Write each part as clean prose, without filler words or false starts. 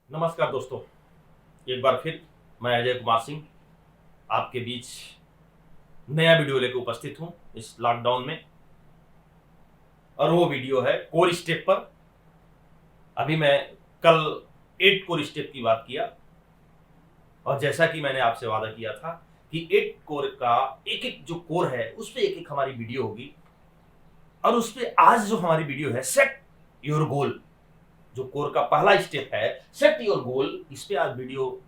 नमस्कार दोस्तों, एक बार फिर मैं अजय कुमार सिंह आपके बीच नया वीडियो लेकर उपस्थित हूं इस लॉकडाउन में। और वो वीडियो है कोर स्टेप पर। अभी मैं कल 8 कोर स्टेप की बात किया और जैसा कि मैंने आपसे वादा किया था कि 8 कोर का एक एक जो कोर है उस पर एक एक हमारी वीडियो होगी। और उस पर आज जो हमारी वीडियो है सेट योर गोल, जो कोर का पहला स्टेप है सेट योर गोल, इस पे आज वीडियो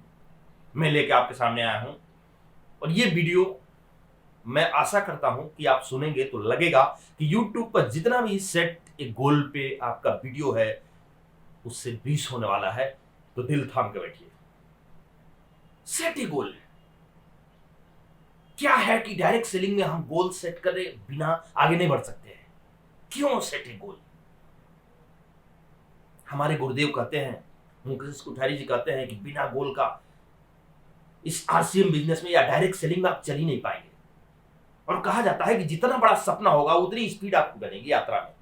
मैं लेके आपके सामने आया हूं। और ये वीडियो मैं आशा करता हूं कि आप सुनेंगे तो लगेगा कि YouTube पर जितना भी सेट ए गोल पे आपका वीडियो है उससे 20 होने वाला है। तो दिल थाम के बैठिए। सेट ए गोल क्या है कि डायरेक्ट सेलिंग में हम गोल सेट करे बिना आगे नहीं बढ़ सकते हैं। क्यों सेट ए गोल? हमारे गुरुदेव कहते हैं, मुकेश कोठारी जी कहते हैं कि बिना गोल का इस आरसीएम बिजनेस में या डायरेक्ट सेलिंग में आप चल ही नहीं पाएंगे। और कहा जाता है कि जितना बड़ा सपना होगा उतनी स्पीड आपको बनेगी यात्रा में।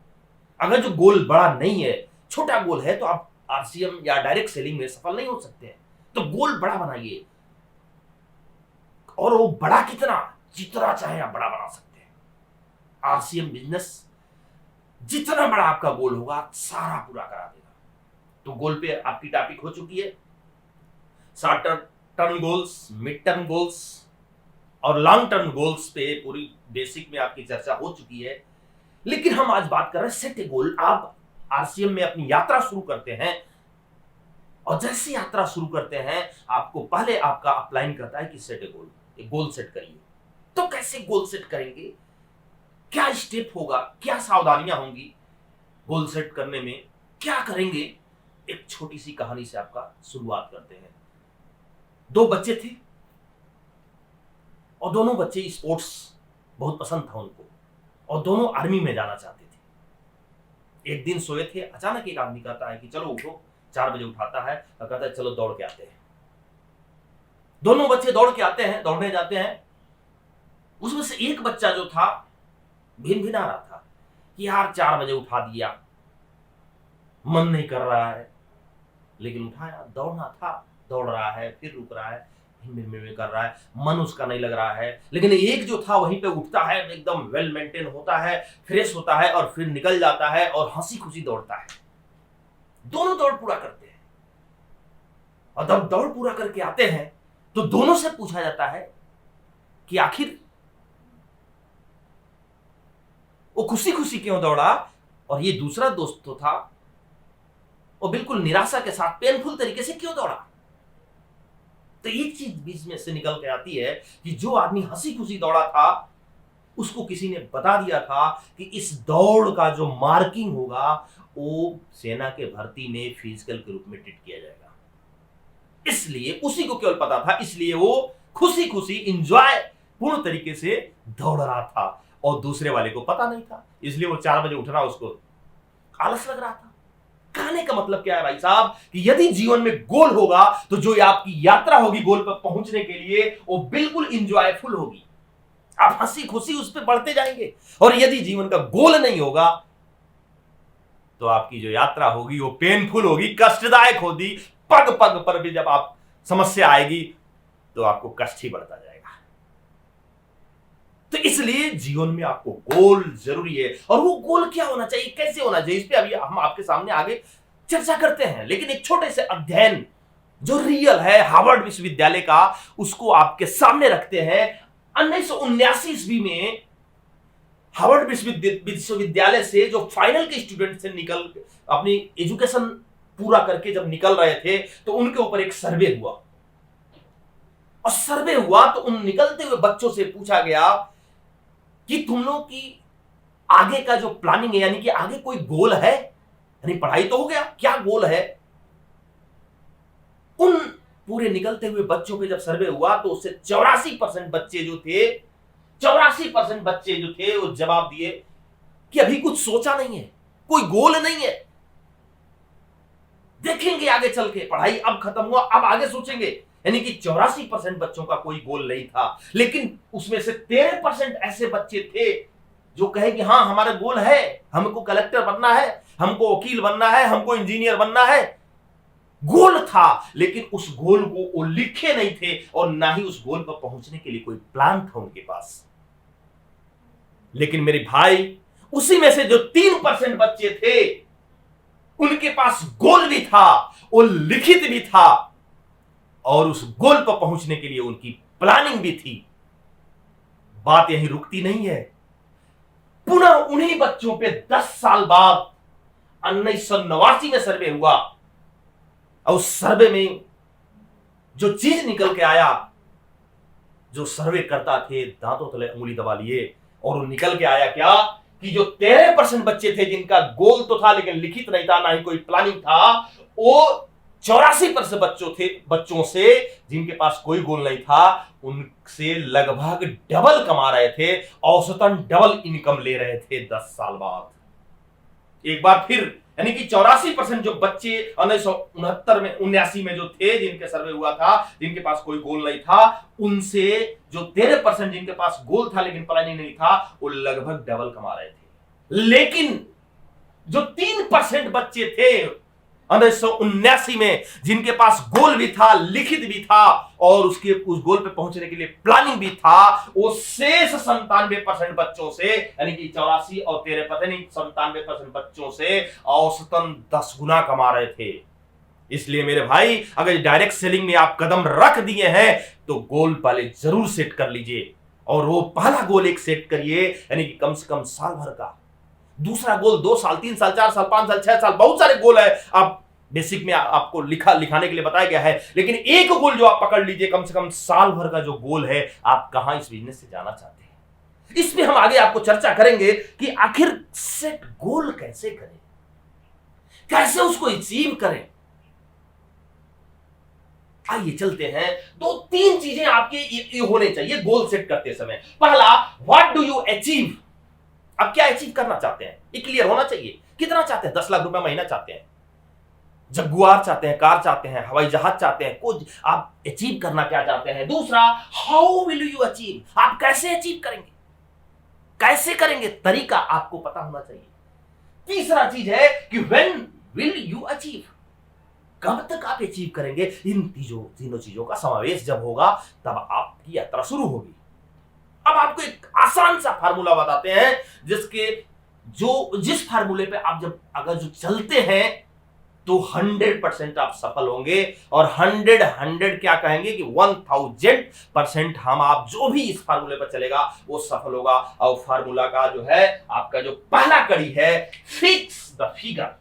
अगर जो गोल बड़ा नहीं है, छोटा गोल है, तो आप आरसीएम या डायरेक्ट सेलिंग में सफल नहीं हो सकते हैं। तो गोल बड़ा बनाइए, और वो बड़ा कितना, जितना चाहे आप बड़ा बना सकते हैं। आरसीएम बिजनेस जितना बड़ा आपका गोल होगा सारा पूरा करा देगा। तो गोल पे आपकी टॉपिक हो चुकी है short term goals, mid term goals और लॉन्ग टर्म गोल्स पे पूरी बेसिक में आपकी चर्चा हो चुकी है। लेकिन हम आज बात कर रहे हैं सेट ए गोल। आप आरसीएम में अपनी यात्रा शुरू करते हैं और जैसे यात्रा शुरू करते हैं आपको पहले आपका अपलाइन करता है कि सेट ए गोल, एक गोल सेट करिए। तो कैसे गोल सेट करेंगे, क्या स्टेप होगा, क्या सावधानियां होंगी गोल सेट करने में, क्या करेंगे, एक छोटी सी कहानी से आपका शुरुआत करते हैं। 2 बच्चे थे और दोनों बच्चे स्पोर्ट्स बहुत पसंद था उनको और दोनों आर्मी में जाना चाहते थे। एक दिन सोए थे, अचानक एक आदमी कहता है कि चलो उठो। 4 बजे उठाता है और कहता है चलो दौड़ के आते हैं। दोनों बच्चे दौड़ के आते हैं, दौड़ने जाते हैं। उसमें से एक बच्चा जो था भिन-भिना रहा था कि यार 4 बजे उठा दिया, मन नहीं कर रहा है। लेकिन उठाया, दौड़ना था, दौड़ रहा है, फिर रुक रहा है, भिन कर रहा है, मन उसका नहीं लग रहा है। लेकिन एक जो था वहीं पे उठता है, एकदम वेल मेंटेन होता है, फ्रेश होता है और फिर निकल जाता है और हंसी खुशी दौड़ता है। दोनों दौड़ पूरा करते हैं और जब दौड़ पूरा करके आते हैं तो दोनों से पूछा जाता है कि आखिर वो खुशी खुशी क्यों दौड़ा। और ये दूसरा दोस्त तो था, वो बिल्कुल निराशा के साथ पेनफुल तरीके से क्यों दौड़ा। तो एक चीज बीच में से निकल के आती है कि जो आदमी हंसी खुशी दौड़ा था उसको किसी ने बता दिया था कि इस दौड़ का जो मार्किंग होगा वो सेना के भर्ती में फिजिकल के रूप में ट्रीट किया जाएगा। इसलिए उसी को केवल पता था, इसलिए वो खुशी खुशी इंजॉय पूर्ण तरीके से दौड़ रहा था और दूसरे वाले को पता नहीं था। इसलिए वो 4 बजे उठना उसको आलस लग रहा था। कहने का मतलब क्या है भाई साहब कि यदि जीवन में गोल होगा तो जो आपकी यात्रा होगी गोल पर पहुंचने के लिए वो बिल्कुल इंजॉयफुल होगी। आप हंसी खुशी उस पर बढ़ते जाएंगे। और यदि जीवन का गोल नहीं होगा तो आपकी जो यात्रा होगी वो पेनफुल होगी, कष्टदायक होगी। पग पग पर भी जब आप समस्या आएगी तो आपको कष्ट ही बढ़ता जाएगा। तो इसलिए जीवन में आपको गोल जरूरी है। और वो गोल क्या होना चाहिए, कैसे होना चाहिए, इस पे अभी हम आपके सामने आगे चर्चा करते हैं। लेकिन एक छोटे से अध्ययन जो रियल है हार्वर्ड विश्वविद्यालय का, उसको आपके सामने रखते हैं। 1979 ईस्वी में हार्वर्ड विश्वविद्यालय से जो फाइनल के स्टूडेंट से निकल अपनी एजुकेशन पूरा करके जब निकल रहे थे तो उनके ऊपर एक सर्वे हुआ। और सर्वे हुआ तो उन निकलते हुए बच्चों से पूछा गया कि तुम लोग की आगे का जो प्लानिंग है, यानी कि आगे कोई गोल है, यानी पढ़ाई तो हो गया, क्या गोल है। उन पूरे निकलते हुए बच्चों पे जब सर्वे हुआ तो उससे 84% बच्चे जो थे, 84% बच्चे जो थे वो जवाब दिए कि अभी कुछ सोचा नहीं है, कोई गोल नहीं है, देखेंगे आगे चल के, पढ़ाई अब खत्म हुआ अब आगे सोचेंगे। यानी कि 84% बच्चों का कोई गोल नहीं था। लेकिन उसमें से 13% ऐसे बच्चे थे जो कहे कि हाँ हमारा गोल है, हमको कलेक्टर बनना है, हमको वकील बनना है, हमको इंजीनियर बनना है। गोल था, लेकिन उस गोल को वो लिखे नहीं थे और ना ही उस गोल पर पहुंचने के लिए कोई प्लान था उनके पास। लेकिन मेरे भाई, उसी में से जो 3% बच्चे थे, उनके पास गोल भी था, वो लिखित भी था और उस गोल पर पहुंचने के लिए उनकी प्लानिंग भी थी। बात यहीं रुकती नहीं है। पुनः उन्हीं बच्चों पे 10 साल बाद 1989 में सर्वे हुआ और उस सर्वे में जो चीज निकल के आया, जो सर्वे करता थे दांतों तले उंगली दबा लिए, और वो निकल के आया क्या कि जो 13% बच्चे थे जिनका गोल तो था लेकिन लिखित नहीं था, ना ही कोई प्लानिंग था, वो 84% बच्चों से जिनके पास कोई गोल नहीं था, उनसे लगभग डबल कमा रहे थे, औसतन डबल इनकम ले रहे थे 10 साल बाद। एक बार फिर, यानी कि 84% जो बच्चे 1969 में 79 में जो थे, जिनके सर्वे हुआ था, जिनके पास कोई गोल नहीं था, उनसे जो 13% जिनके पास गोल था लेकिन प्लानिंग नहीं था, वो लगभग डबल कमा रहे थे। लेकिन जो 3% बच्चे थे 1979 में, जिनके पास गोल भी था, लिखित भी था और उस गोल पे पहुंचने के लिए प्लानिंग भी था, वो शेष 97% बच्चों से, यानी कि 84 और 13% 97% बच्चों से औसतन 10 गुना कमा रहे थे। इसलिए मेरे भाई, अगर डायरेक्ट सेलिंग में आप कदम रख दिए हैं तो गोल पहले जरूर सेट कर लीजिए, और वो पहला गोल एक सेट करिए, यानी कि कम से कम साल भर का। दूसरा गोल 2 साल, 3 साल, 4 साल, 5 साल, 6 साल, बहुत सारे गोल है, आप बेसिक में आपको लिखाने के लिए बताया गया है, लेकिन एक गोल जो आप पकड़ लीजिए, कम से कम साल भर का जो गोल है, आप कहां इस बिजनेस से जाना चाहते हैं। इसमें हम आगे आपको चर्चा करेंगे कि आखिर सेट गोल कैसे करें, कैसे उसको अचीव करें। आइए चलते हैं। 2-3 चीजें आपके ये होने चाहिए गोल सेट करते समय। पहला, व्हाट डू यू अचीव, आप क्या अचीव करना चाहते हैं, ये क्लियर होना चाहिए। कितना चाहते हैं? 10 लाख रुपए महीना चाहते हैं, जगुआर चाहते हैं, कार चाहते हैं, हवाई जहाज चाहते हैं, कुछ आप अचीव करना क्या चाहते हैं। दूसरा, हाउ विल यू अचीव, आप कैसे अचीव करेंगे, कैसे करेंगे, तरीका आपको पता होना चाहिए। तीसरा चीज है कि व्हेन विल यू अचीव, कब तक आप अचीव करेंगे। इन तीनों चीजों का समावेश जब होगा तब आपकी यात्रा शुरू होगी। अब आपको एक आसान सा फार्मूला बताते हैं, जिस फार्मूले पे आप अगर जो चलते हैं तो 100% आप सफल होंगे, और 100 क्या कहेंगे कि 1000% आप जो भी इस फार्मूले पर चलेगा वो सफल होगा। और फार्मूला का जो है, आपका जो पहला कड़ी है, फिक्स द फिगर।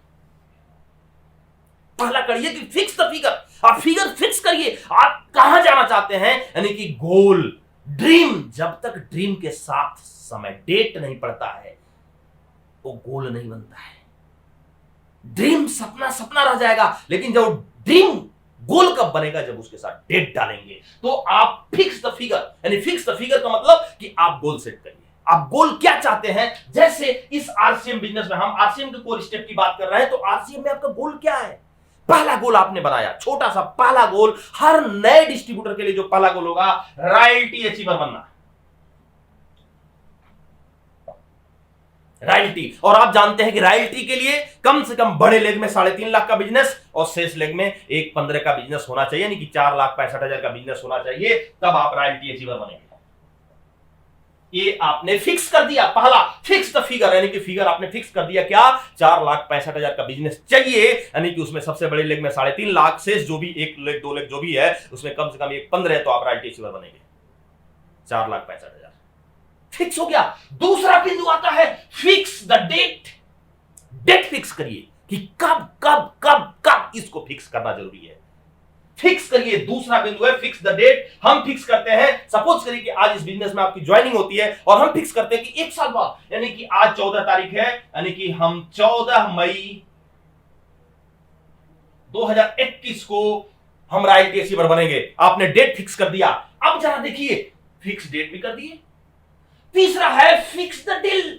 पहला कड़ी है कि फिक्स द फिगर, आप फिगर फिक्स करिए, आप कहां जाना चाहते हैं, यानी कि गोल, ड्रीम। जब तक ड्रीम के साथ समय डेट नहीं पड़ता है, वो गोल नहीं बनता है। ड्रीम सपना सपना रह जाएगा, लेकिन जब ड्रीम गोल कब बनेगा, जब उसके साथ डेट डालेंगे। तो आप फिक्स द फिगर, यानी फिक्स द फिगर का मतलब कि आप गोल सेट करिए। आप गोल क्या चाहते हैं, जैसे इस आरसीएम बिजनेस में, हम आरसीएम के कोर स्टेप की बात कर रहे हैं, तो आरसीएम में आपका गोल क्या है। पहला गोल आपने बनाया, छोटा सा पहला गोल, हर नए डिस्ट्रीब्यूटर के लिए जो पहला गोल होगा, रॉयल्टी अचीवर बनना, रॉयल्टी। और आप जानते हैं कि रॉयल्टी के लिए कम से कम बड़े लेग में 3.5 लाख का बिजनेस और शेष लेग में 1.15 का बिजनेस होना चाहिए, यानी कि 4,65,000 का बिजनेस होना चाहिए, तब आप रॉयल्टी अचीवर बनेंगे। ये आपने फिक्स कर दिया, पहला फिक्स द फिगर, यानी कि फिगर आपने फिक्स कर दिया, क्या 4,65,000 का बिजनेस चाहिए, यानी कि उसमें सबसे बड़े लेग में 3.5 लाख, शेष जो भी 1 लेग 2 लेग जो भी है उसमें कम से कम 1.15, तो आप रॉयल्टी अचीवर बनेंगे। 4,65,000 फिक्स हो गया। दूसरा बिंदु आता है, fix the date. Date fix करिए कि कब कब कब कब इसको फिक्स करना जरूरी है, फिक्स करिए। दूसरा बिंदु है फिक्स द डेट। हम फिक्स करते हैं, सपोज करिए कि आज इस बिजनेस में आपकी ज्वाइनिंग होती है, और हम फिक्स करते हैं कि 1 साल बाद, यानी कि आज 14 तारीख है, यानी कि हम 14 मई 2021 को हम रॉयल्टी अचीवर बनेंगे। आपने डेट फिक्स कर दिया। अब जरा देखिए, फिक्स डेट भी कर दिए। तीसरा है फिक्स द डील।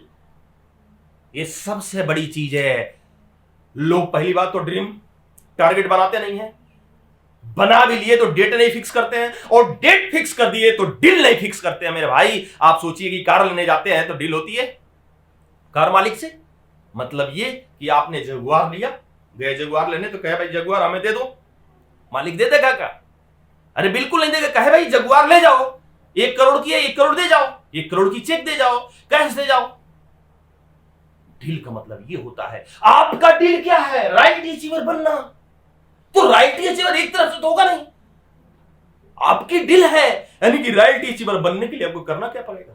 ये सबसे बड़ी चीज है। लोग पहली बात तो ड्रीम टारगेट बनाते नहीं है, बना भी लिए तो डेट नहीं फिक्स करते हैं, और डेट फिक्स कर दिए तो डील नहीं फिक्स करते हैं। मेरे भाई, आप सोचिए कि कार लेने जाते हैं तो डील होती है कार मालिक से, मतलब ये कि आपने जगुआर लिया, गए जगुआर लेने तो कहे भाई जगुआर हमें दे दो, मालिक दे देगा क्या? अरे बिल्कुल नहीं देगा। कहे भाई जगुआर ले जाओ, 1 करोड़ की है, 1 करोड़ दे जाओ, 1 करोड़ की चेक दे जाओ, कैश दे जाओ। डील का मतलब ये होता है। आपका डील क्या है? राइट अचीवर बनना। तो राइट अचीवर एक तरफ से तो होगा नहीं, आपकी डील है, यानी कि राइट अचीवर बनने के लिए आपको करना क्या पड़ेगा?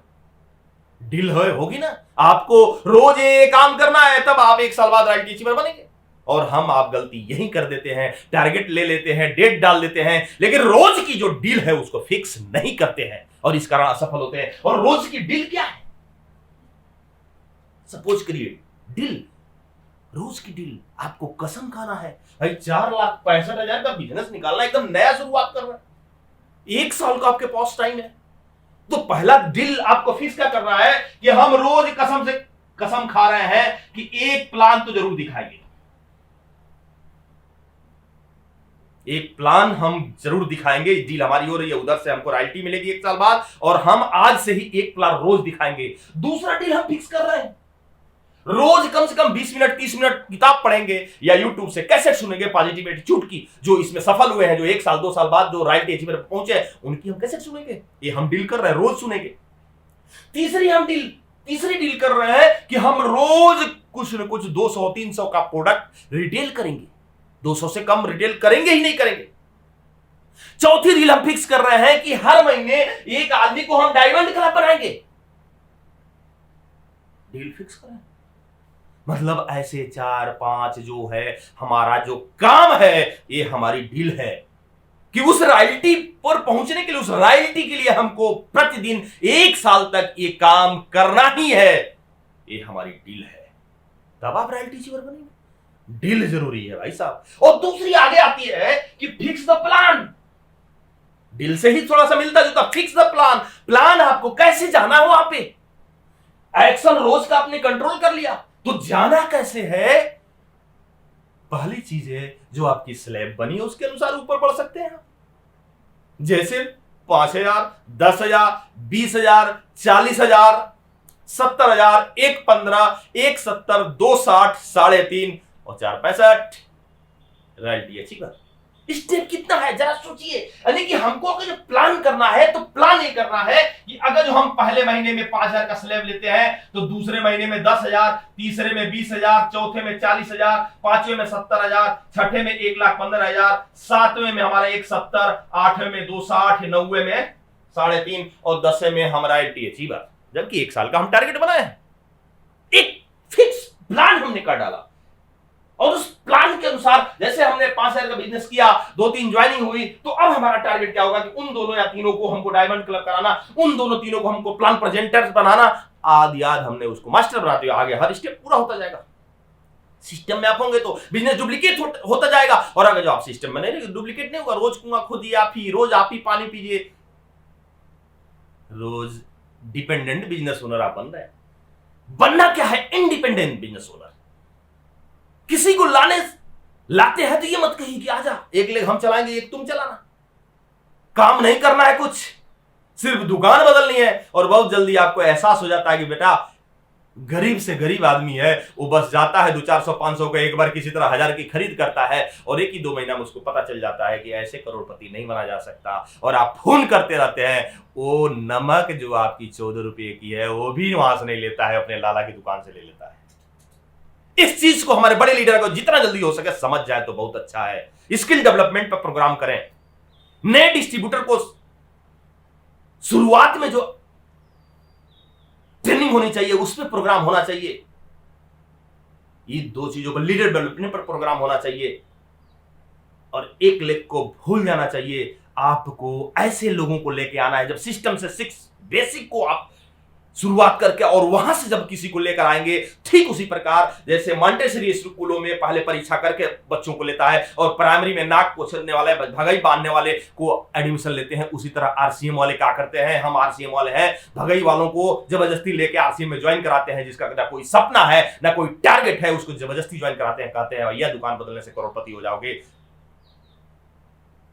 डील होगी ना। आपको रोज ये काम करना है, तब आप 1 साल बाद राइट अचीवर बनेंगे। और आप गलती यही कर देते हैं, टारगेट ले लेते हैं, डेट डाल देते हैं, लेकिन रोज की जो डील है उसको फिक्स नहीं करते हैं और इस कारण असफल होते हैं। और रोज की डील क्या है? सपोज करिए डील, रोज की डील, आपको कसम खाना है भाई 4,65,000 का बिजनेस निकालना, एकदम नया शुरुआत करना, 1 साल का आपके पास टाइम है। तो पहला डील आपको फिक्स क्या करना है कि हम रोज कसम खा रहे हैं कि एक प्लान तो जरूर दिखाएंगे, एक प्लान हम जरूर दिखाएंगे। डील हमारी हो रही है, उधर से हमको रॉयल्टी मिलेगी 1 साल बाद, और हम आज से ही एक प्लान रोज दिखाएंगे। दूसरा डील हम फिक्स कर रहे हैं, रोज कम से कम 20 मिनट 30 मिनट किताब पढ़ेंगे या यूट्यूब से कैसेट सुनेंगे पॉजिटिव एटीट्यूड की, जो इसमें सफल हुए हैं, जो 1 साल 2 साल बाद जो रॉयल्टी अचीवर पहुंचे हैं, उनकी हम कैसेट सुनेंगे। ये हम डील कर रहे हैं, रोज सुनेंगे। तीसरी डील कर रहे हैं कि हम रोज कुछ न कुछ 200-300 का प्रोडक्ट रिटेल करेंगे, 200 से कम रिटेल करेंगे ही नहीं करेंगे। चौथी डील हम फिक्स कर रहे हैं कि हर महीने एक आदमी को हम डायमंड क्लब बनाएंगे। डील फिक्स करें, मतलब ऐसे 4-5 जो है हमारा जो काम है, ये हमारी डील है कि उस रॉयल्टी पर पहुंचने के लिए, उस रॉयल्टी के लिए हमको प्रतिदिन 1 साल तक ये काम करना ही है। ये हमारी डील है, तब आप रॉयल्टी अचीवर बनेंगे। डील जरूरी है भाई साहब। और दूसरी आगे आती है कि फिक्स द प्लान। डील से ही थोड़ा सा मिलता जुलता, फिक्स द प्लान। प्लान आपको कैसे जाना हो, वहां पे एक्शन रोज का आपने कंट्रोल कर लिया, तो जाना कैसे है? पहली चीज है जो आपकी स्लैब बनी है उसके अनुसार ऊपर बढ़ सकते हैं। जैसे 5,000, 10,000, 20,000, 40,000, 70,000, 1,15, 1,70, 2,60, 3.5 और 4,65 रॉयल्टी अचीवर। स्टेप कितना है जरा सोचिए। यानी कि हमको अगर जो प्लान करना है तो प्लान ये करना है कि अगर जो हम पहले महीने में 5,000 का स्लैब लेते हैं, तो दूसरे महीने में 10,000, तीसरे में 20,000, चौथे में 40,000, पांचवें में 70,000, छठे में 1,15,000, सातवें में हमारा 1,70, आठवें में 2,60, नौवे में 3.5 और 10वें में हमारा रॉयल्टी अचीवर। जबकि 1 साल का हम टारगेट बनाए हैं, एक फिक्स प्लान हमने कर डाला और उस प्लान के अनुसार जैसे हमने 5,000 का बिजनेस किया, 2-3 ज्वाइनिंग हुई, तो अब हमारा टारगेट क्या होगा कि उन दोनों या तीनों को हमको डायमंड क्लब कराना, उन दोनों तीनों को हमको प्लान प्रेजेंटर्स बनाना। आदि हमने उसको मास्टर बनाते हुए आगे हर स्टेप पूरा होता जाएगा। सिस्टम में आप होंगे तो बिजनेस डुप्लीकेट होता जाएगा, और अगर जो आप सिस्टम में नहीं रहेंगे डुप्लीकेट नहीं होगा। रोज कुआं खुदिए आप ही, रोज आप ही पानी पीजिए, रोज डिपेंडेंट बिजनेस ओनर आप बन रहे हैं। बनना क्या है? Independent business owner. किसी को लाते हैं तो ये मत कहिए कि आजा, एक लेग हम चलाएंगे एक तुम चलाना। काम नहीं करना है कुछ, सिर्फ दुकान बदलनी है, और बहुत जल्दी आपको एहसास हो जाता है कि बेटा गरीब से गरीब आदमी है, वो बस जाता है 200-400-500 का एक बार किसी तरह 1,000 की खरीद करता है, और 1 ही 2 महीना में उसको पता चल जाता है कि ऐसे करोड़पति नहीं बना जा सकता। और आप फोन करते रहते हैं, वो नमक जो आपकी 14 रुपए की है वो भी वहां से नहीं लेता है, अपने लाला की दुकान से ले लेता है। इस चीज को हमारे बड़े लीडर को जितना जल्दी हो सके समझ जाए तो बहुत अच्छा है। स्किल डेवलपमेंट पर प्रोग्राम करें। नए डिस्ट्रीब्यूटर को शुरुआत में जो ट्रेनिंग होनी चाहिए उस पर प्रोग्राम होना चाहिए। ये 2 चीजों पर, लीडर डेवलपमेंट पर प्रोग्राम होना चाहिए, और एक लेग को भूल जाना चाहिए। आपको ऐसे लोगों को लेके आना है जब सिस्टम से 6 बेसिक को आप शुरुआत करके, और वहां से जब किसी को लेकर आएंगे, ठीक उसी प्रकार जैसे मॉन्टेसरी स्कूलों में पहले परीक्षा करके बच्चों को लेता है, और प्राइमरी में नाक पोछने वाले, भगई बांधने वाले को एडमिशन लेते हैं, उसी तरह आरसीएम वाले क्या करते हैं, हम आरसीएम वाले हैं, भगई वालों को जबरदस्ती लेके आरसीएम में ज्वाइन कराते हैं, जिसका ना कोई सपना है ना कोई टारगेट है, उसको जबरदस्ती ज्वाइन कराते हैं, कहते हैं भैया दुकान बदलने से करोड़पति हो जाओगे।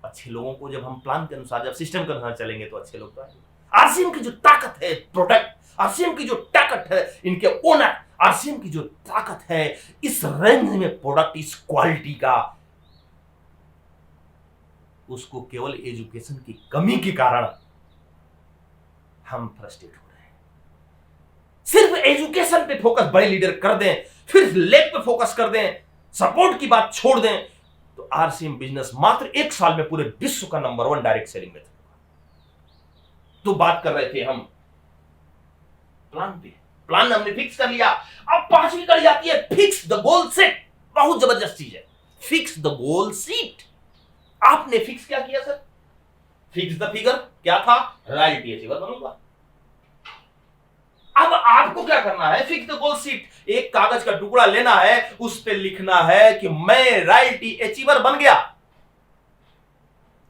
अच्छे लोगों को जब हम प्लान के अनुसार, जब सिस्टम के अनुसार चलेंगे तो अच्छे लोग तो आएंगे। आरसीएम की जो ताकत है प्रोडक्ट, आरसीएम की जो ताकत है इनके ओनर, आरसीएम की जो ताकत है इस रेंज में प्रोडक्ट, इस क्वालिटी का उसको केवल एजुकेशन की कमी के कारण हम फ्रस्ट्रेट हो रहे हैं। सिर्फ एजुकेशन पे फोकस बड़े लीडर कर दें, फिर लैब पे फोकस कर दें, सपोर्ट की बात छोड़ दें, तो आरसीएम बिजनेस मात्र 1 साल में पूरे विश्व का नंबर 1 डायरेक्ट सेलिंग में था। तो बात कर रहे थे हम प्लान पे, प्लान हमने फिक्स कर लिया। अब 5वीं कड़ी आती है फिक्स द गोल सेट। बहुत जबरदस्त चीज है, फिक्स द गोल सीट। आपने फिक्स क्या किया सर? फिक्स द फिगर क्या था? रॉयल्टी अचीवर बनूंगा। अब आपको क्या करना है? Fix the goal seat. एक कागज का टुकड़ा लेना है, उस पे लिखना है कि मैं रॉयल्टी अचीवर बन गया।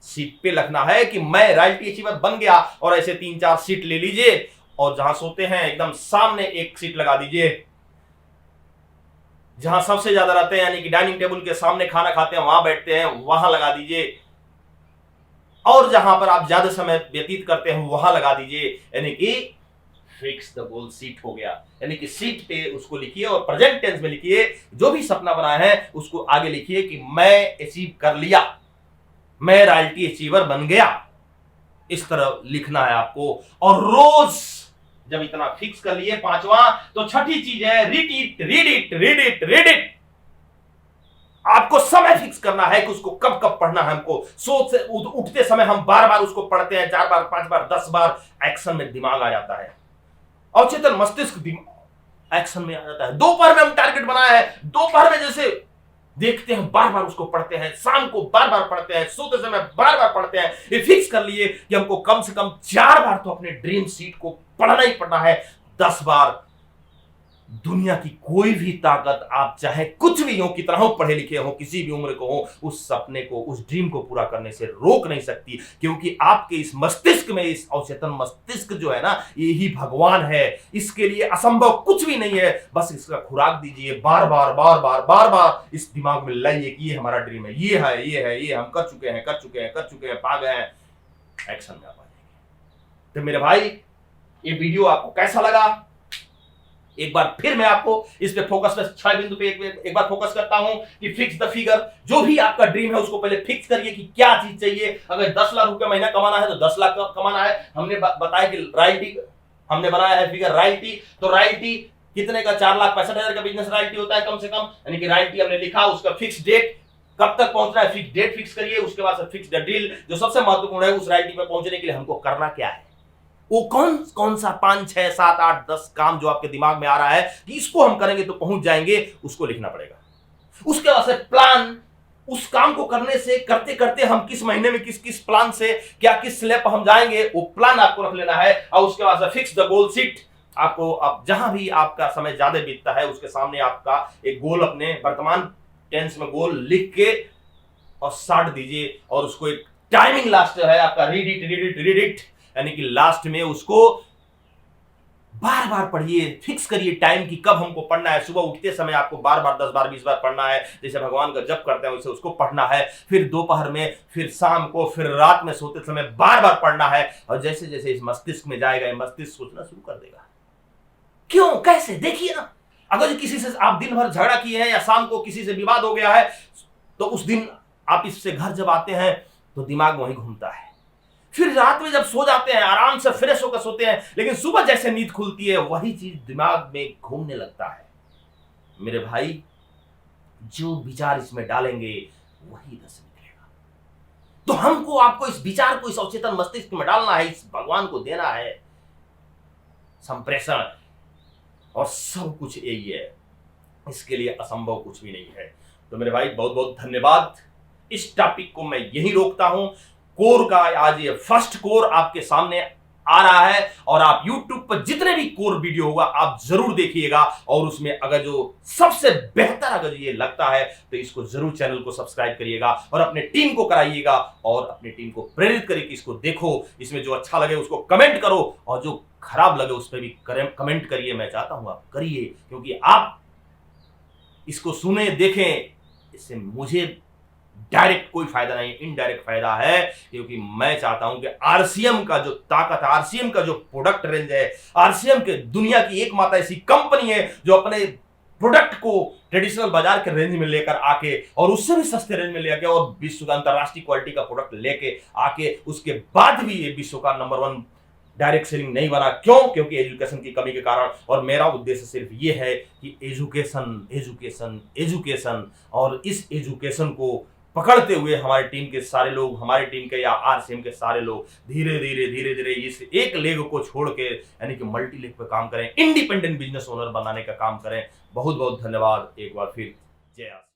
सीट पे लिखना है कि मैं रॉयल्टी अचीवर बन गया, और ऐसे 3-4 सीट ले लीजिए, और जहां सोते हैं एकदम सामने एक सीट लगा दीजिए। जहां सबसे ज्यादा रहते हैं, यानी कि डाइनिंग टेबल के सामने खाना खाते हैं, वहां बैठते हैं, वहां लगा दीजिए। और जहां पर आप ज्यादा समय व्यतीत करते हैं वहां लगा दीजिए, यानी कि फिक्स द गोल सीट हो गया। यानी कि सीट पे उसको लिखिए और प्रेजेंट टेंस में लिखिए, जो भी सपना बनाया है उसको आगे लिखिए कि मैं अचीव कर लिया, मैं रॉयल्टी अचीवर बन गया। इस तरह लिखना है आपको। और रोज जब इतना फिक्स कर लिए, 5वां, तो छठी चीज है read it, read it, read it, read it. आपको समय फिक्स करना है कि उसको कब कब पढ़ना है। हमको सोच से उठते समय हम बार बार उसको पढ़ते हैं, 4 बार, 5 बार, 10 बार। एक्शन में दिमाग आ जाता है, अवचेतन मस्तिष्क एक्शन में आ जाता है। दोपहर में हम टारगेट बनाया है, दोपहर में जैसे देखते हैं बार बार उसको पढ़ते हैं, शाम को बार बार पढ़ते हैं, सोते समय बार बार पढ़ते हैं। ये फिक्स कर लिए कि हमको कम से कम 4 बार तो अपने ड्रीम सीट को पढ़ना ही पढ़ना है, 10 बार। दुनिया की कोई भी ताकत, आप चाहे कुछ भी हो, कितना हो पढ़े लिखे हो, किसी भी उम्र को हो, उस सपने को, उस ड्रीम को पूरा करने से रोक नहीं सकती। क्योंकि आपके इस मस्तिष्क में, इस अवचेतन मस्तिष्क जो है ना, ये ही भगवान है। इसके लिए असंभव कुछ भी नहीं है। बस इसका खुराक दीजिए, बार बार बार बार बार बार इस दिमाग में लाइए कि ये हमारा ड्रीम है, ये है, ये है, ये हम कर चुके हैं, कर चुके हैं, कर चुके हैं, पा गए हैं। एक्शन में आ पाएंगे। तो मेरे भाई, ये वीडियो आपको कैसा लगा? एक बार फिर मैं आपको इस पे फोकस पे 6 बिंदु पे एक बार फोकस करता हूं कि फिक्स द फिगर। जो भी आपका ड्रीम है उसको पहले फिक्स करिए कि क्या चीज चाहिए। अगर 10 लाख रुपए महीना कमाना है तो 10 लाख कमाना है। हमने बताया कि रॉयल्टी, हमने बनाया है फिगर रॉयल्टी। तो रॉयल्टी कितने का? 4,65,000 का बिजनेस रॉयल्टी होता है कम से कम। यानी कि रॉयल्टी हमने लिखा, उसका फिक्स डेट कब तक पहुंचना है, फिक्स डेट फिक्स करिए। उसके बाद फिक्स द डील। जो सबसे महत्वपूर्ण है, उस रॉयल्टी पे पहुंचने के लिए हमको करना क्या है, वो कौन सा 5, 6, 7, 8, 10 काम जो आपके दिमाग में आ रहा है कि इसको हम करेंगे तो पहुंच जाएंगे, उसको लिखना पड़ेगा। उसके बाद से प्लान, उस काम को करने से करते करते हम किस महीने में किस प्लान से क्या किस स्लेब पर हम जाएंगे, वो प्लान आपको रख लेना है। और उसके बाद से फिक्स द गोल सीट। आपको अब जहां भी आपका समय ज्यादा बीतता है, उसके सामने आपका एक गोल, अपने वर्तमान टेंस में गोल लिख के और साट दीजिए। और उसको एक टाइमिंग लास्ट है आपका, read it, read it, read it, यानी कि लास्ट में उसको बार बार पढ़िए। फिक्स करिए टाइम की कब हमको पढ़ना है। सुबह उठते समय आपको बार बार 10 बार 20 बार पढ़ना है, जैसे भगवान का जप करते हैं वैसे उसको पढ़ना है। फिर दोपहर में, फिर शाम को, फिर रात में सोते समय बार बार पढ़ना है। और जैसे जैसे इस मस्तिष्क में जाएगा, मस्तिष्क सोचना शुरू कर देगा। क्यों, कैसे, देखिए ना। अगर किसी से आप दिन भर झगड़ा किए हैं या शाम को किसी से विवाद हो गया है, तो उस दिन आप इससे घर जब आते हैं तो दिमाग वहीं घूमता है। फिर रात में जब सो जाते हैं, आराम से फ्रेश होकर सोते हैं, लेकिन सुबह जैसे नींद खुलती है वही चीज दिमाग में घूमने लगता है। मेरे भाई, जो विचार इसमें डालेंगे वही दस निकलेगा। तो हमको, आपको इस विचार को इस अवचेतन मस्तिष्क में डालना है, इस भगवान को देना है संप्रेषण, और सब कुछ यही है। इसके लिए असंभव कुछ भी नहीं है। तो मेरे भाई, बहुत बहुत धन्यवाद। इस टॉपिक को मैं यही रोकता हूं। कोर का आज ये फर्स्ट कोर आपके सामने आ रहा है, और आप YouTube पर जितने भी कोर वीडियो होगा आप जरूर देखिएगा। और उसमें अगर जो सबसे बेहतर अगर ये लगता है तो इसको जरूर चैनल को सब्सक्राइब करिएगा, और अपने टीम को कराइएगा, और अपने टीम को प्रेरित करिए कि इसको देखो, इसमें जो अच्छा लगे उसको कमेंट करो, और जो खराब लगे उस पर भी कमेंट करिए। मैं चाहता हूं आप करिए, क्योंकि आप इसको सुने, देखें, इससे मुझे डायरेक्ट कोई फायदा नहीं, इनडायरेक्ट फायदा है। क्योंकि मैं चाहता हूं कि आरसीएम का जो ताकत, आरसीएम का जो प्रोडक्ट रेंज है, आरसीएम के दुनिया की एकमात्र ऐसी कंपनी है जो अपने प्रोडक्ट को ट्रेडिशनल बाजार के रेंज में लेकर आके और उससे भी सस्ते रेंज में लेके और विश्व का अंतरराष्ट्रीय क्वालिटी का प्रोडक्ट लेके आके उसके बाद भी ये विश्व का नंबर 1 डायरेक्ट सेलिंग नहीं बना। क्यों? क्योंकि एजुकेशन की कमी के कारण। और मेरा उद्देश्य सिर्फ ये है कि एजुकेशन एजुकेशन एजुकेशन, और इस एजुकेशन को पकड़ते हुए हमारी टीम के सारे लोग, हमारी टीम के या आरसीएम के सारे लोग धीरे धीरे इस एक लेग को छोड़ के यानी कि मल्टी लेग पे काम करें, इंडिपेंडेंट बिजनेस ओनर बनाने का काम करें। बहुत बहुत धन्यवाद एक बार फिर। जय आर।